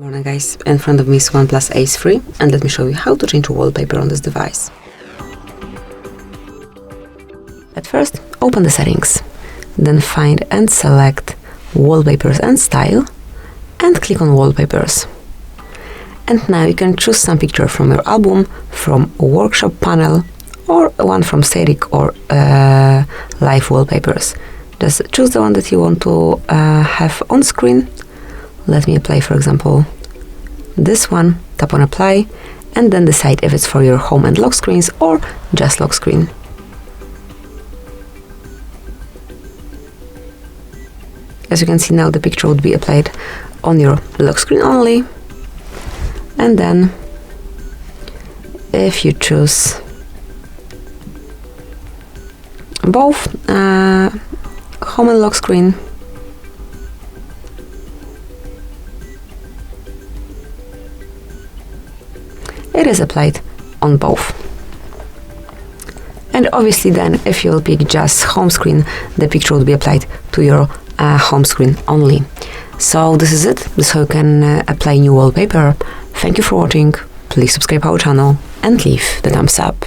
Morning guys, in front of me is OnePlus Ace 3 and let me show you how to change a wallpaper on this device. At first, open the settings, then find and select Wallpapers and Style and click on Wallpapers. And now you can choose some picture from your album, from a workshop panel or one from static or live wallpapers. Just choose the one that you want to have on screen. Let me apply, for example, this one, tap on apply, and then decide if it's for your home and lock screens or just lock screen. As you can see now, the picture would be applied on your lock screen only. And then, if you choose both home and lock screen, it is applied on both. And obviously then, if you'll pick just home screen, the picture will be applied to your home screen only. So this is it. This is how you can apply new wallpaper. Thank you for watching. Please subscribe our channel and leave the thumbs up.